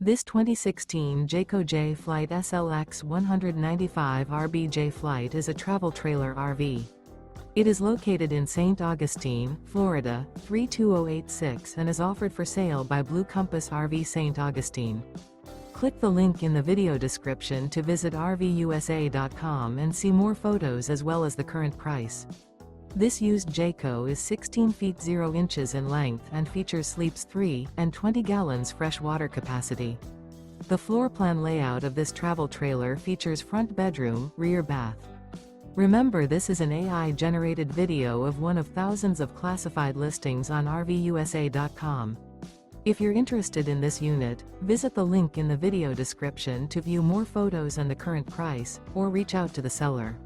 This 2016 Jayco Jay Flight SLX 195 RB Flight is a travel trailer RV. It is located in St. Augustine, Florida, 32086 and is offered for sale by Blue Compass RV St. Augustine. Click the link in the video description to visit RVUSA.com and see more photos as well as the current price. This used Jayco is 16 feet 0 inches in length and features sleeps 3 and 20 gallons fresh water capacity. The floor plan layout of this travel trailer features front bedroom, rear bath. Remember, this is an AI-generated video of one of thousands of classified listings on RVUSA.com. If you're interested in this unit, visit the link in the video description to view more photos and the current price, or reach out to the seller.